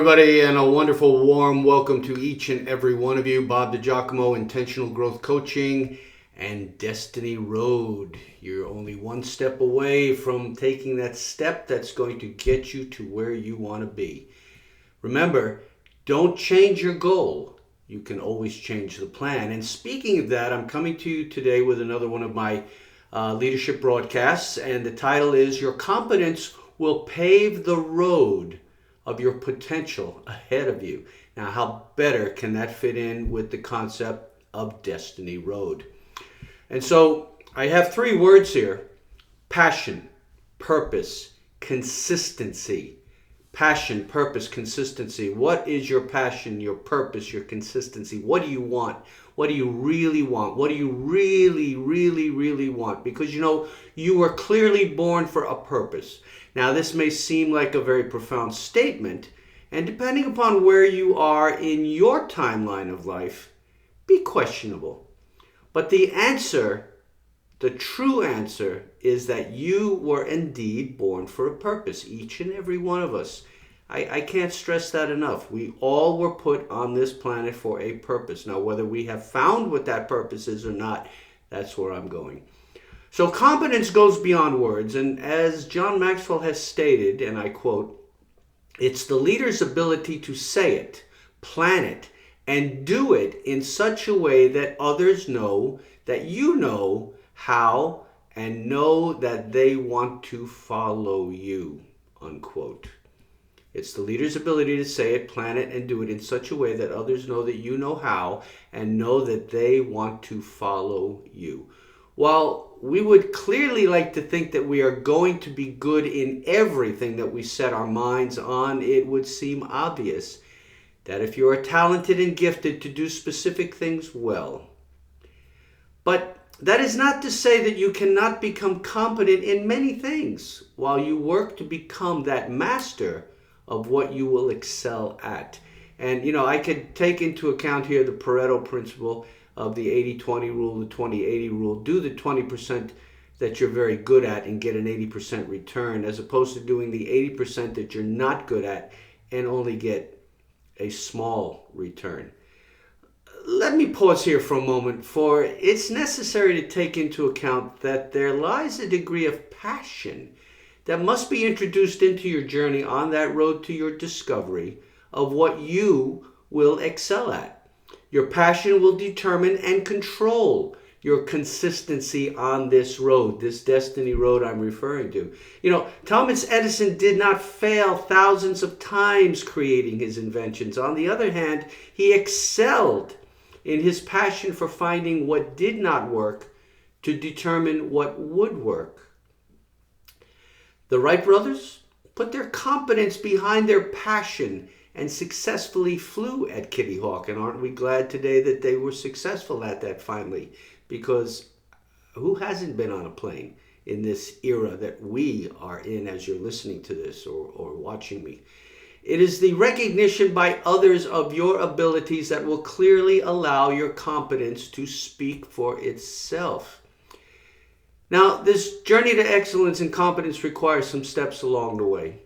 everybody, and a wonderful, warm welcome to each and every one of you. Bob DiGiacomo, Intentional Growth Coaching and Destiny Road. You're only one step away from taking that step that's going to get you to where you want to be. Remember, don't change your goal. You can always change the plan. And speaking of that, I'm coming to you today with another one of my leadership broadcasts, and the title is Your Competence Will Pave the Road of Your Potential Ahead of You. Now, how better can that fit in with the concept of Destiny Road? And so I have three words here: passion, purpose, consistency. Passion, purpose, consistency. What is your passion, your purpose, your consistency? What do you want? What do you really want? What do you really, really, really want? Because you were clearly born for a purpose. Now, this may seem like a very profound statement, and depending upon where you are in your timeline of life, be questionable. But the answer, the true answer, is that you were indeed born for a purpose, each and every one of us. I can't stress that enough. We all were put on this planet for a purpose. Now, whether we have found what that purpose is or not, that's where I'm going. So competence goes beyond words, and as John Maxwell has stated, and I quote, "It's the leader's ability to say it, plan it, and do it in such a way that others know that you know how and know that they want to follow you," unquote. It's the leader's ability to say it, plan it, and do it in such a way that others know that you know how and know that they want to follow you. While we would clearly like to think that we are going to be good in everything that we set our minds on, it would seem obvious that if you are talented and gifted to do specific things well. But that is not to say that you cannot become competent in many things while you work to become that master of what you will excel at. And I could take into account here the Pareto Principle of the 80-20 rule, the 20-80 rule. Do the 20% that you're very good at and get an 80% return, as opposed to doing the 80% that you're not good at and only get a small return. Let me pause here for a moment, for it's necessary to take into account that there lies a degree of passion that must be introduced into your journey on that road to your discovery of what you will excel at. Your passion will determine and control your consistency on this road, this destiny road I'm referring to. Thomas Edison did not fail thousands of times creating his inventions. On the other hand, he excelled in his passion for finding what did not work to determine what would work. The Wright Brothers put their competence behind their passion and successfully flew at Kitty Hawk. And aren't we glad today that they were successful at that finally? Because who hasn't been on a plane in this era that we are in as you're listening to this or watching me? It is the recognition by others of your abilities that will clearly allow your competence to speak for itself. Now, this journey to excellence and competence requires some steps along the way.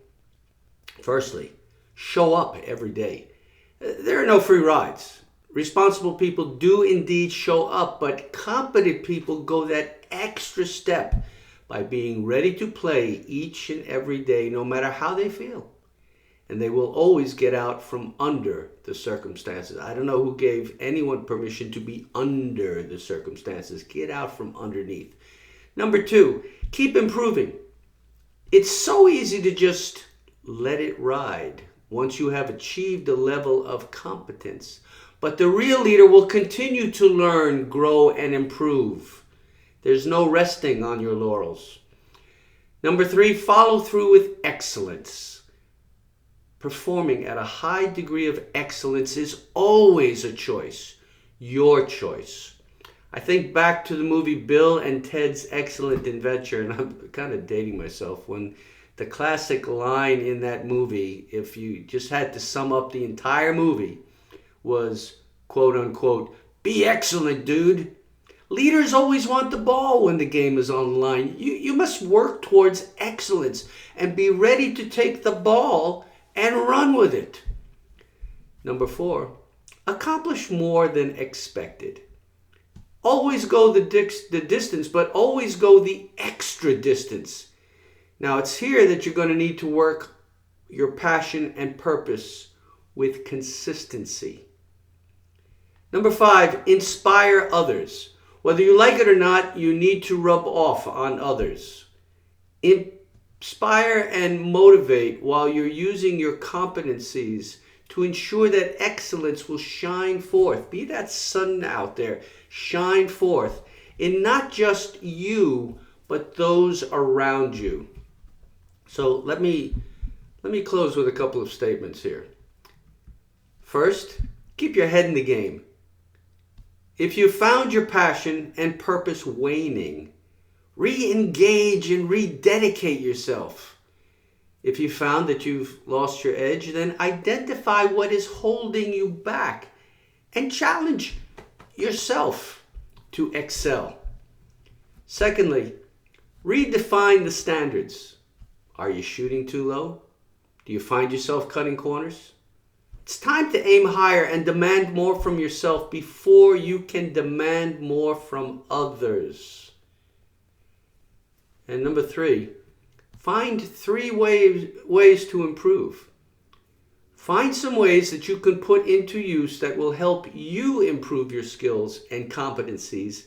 Firstly, show up every day. There are no free rides. Responsible people do indeed show up, but competent people go that extra step by being ready to play each and every day, no matter how they feel. And they will always get out from under the circumstances. I don't know who gave anyone permission to be under the circumstances. Get out from underneath. Number two, keep improving. It's so easy to just let it ride once you have achieved a level of competence. But the real leader will continue to learn, grow, and improve. There's no resting on your laurels. Number three, follow through with excellence. Performing at a high degree of excellence is always a choice, your choice. I think back to the movie Bill and Ted's Excellent Adventure, and I'm kind of dating myself, when the classic line in that movie, if you just had to sum up the entire movie, was, quote unquote, "Be excellent, dude." Leaders always want the ball when the game is on the line. You must work towards excellence and be ready to take the ball and run with it. Number 4, accomplish more than expected. Always go the distance, but always go the extra distance. Now, it's here that you're going to need to work your passion and purpose with consistency. Number 5, inspire others. Whether you like it or not, you need to rub off on others. Inspire and motivate while you're using your competencies to ensure that excellence will shine forth. Be that sun out there. Shine forth in not just you, but those around you. So let me close with a couple of statements here. First, keep your head in the game. If you found your passion and purpose waning, re-engage and rededicate yourself. If you found that you've lost your edge, then identify what is holding you back and challenge yourself to excel. Secondly, redefine the standards. Are you shooting too low? Do you find yourself cutting corners? It's time to aim higher and demand more from yourself before you can demand more from others. And number 3, find 3 ways to improve. Find some ways that you can put into use that will help you improve your skills and competencies,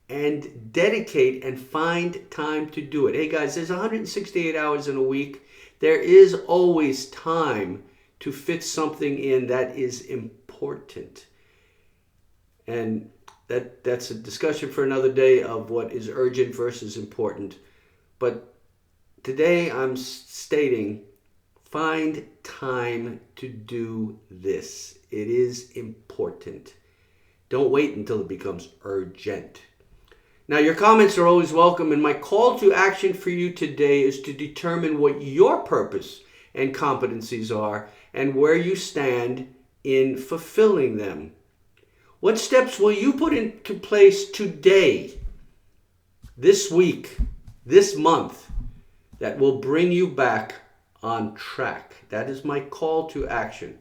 and dedicate and find time to do it. Hey guys, there's 168 hours in a week. There is always time to fit something in that is important. And that's a discussion for another day of what is urgent versus important. But today I'm stating, find time to do this. It is important. Don't wait until it becomes urgent. Now, your comments are always welcome, and my call to action for you today is to determine what your purpose and competencies are and where you stand in fulfilling them. What steps will you put into place today, this week, this month, that will bring you back on track? That is my call to action.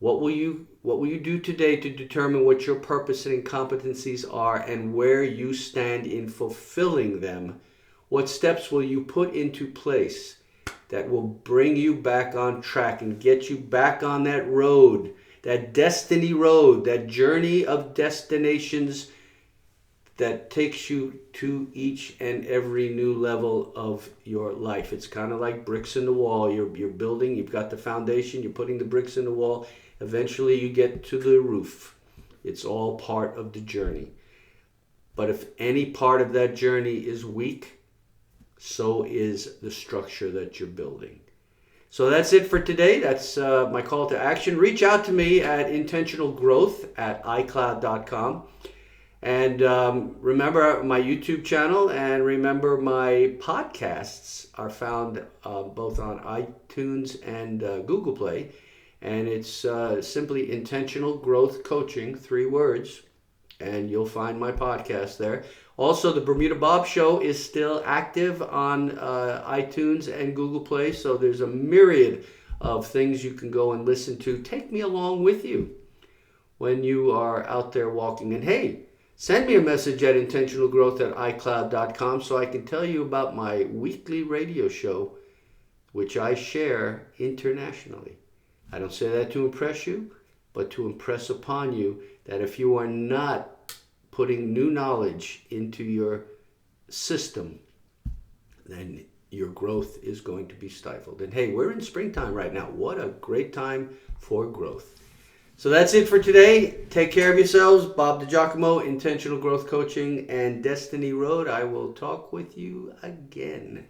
What will you do today to determine what your purpose and competencies are and where you stand in fulfilling them? What steps will you put into place that will bring you back on track and get you back on that road, that destiny road, that journey of destinations that takes you to each and every new level of your life? It's kind of like bricks in the wall. You're building, you've got the foundation, you're putting the bricks in the wall. Eventually you get to the roof. It's all part of the journey. But if any part of that journey is weak, so is the structure that you're building. So that's it for today. That's my call to action. Reach out to me at intentionalgrowth@icloud.com. And remember my YouTube channel, and remember my podcasts are found both on iTunes and Google Play. And it's simply Intentional Growth Coaching, 3 words, and you'll find my podcast there. Also, the Bermuda Bob Show is still active on iTunes and Google Play, so there's a myriad of things you can go and listen to. Take me along with you when you are out there walking. And hey, send me a message at intentionalgrowth@icloud.com so I can tell you about my weekly radio show, which I share internationally. I don't say that to impress you, but to impress upon you that if you are not putting new knowledge into your system, then your growth is going to be stifled. And hey, we're in springtime right now. What a great time for growth. So that's it for today. Take care of yourselves. Bob DiGiacomo, Intentional Growth Coaching and Destiny Road. I will talk with you again.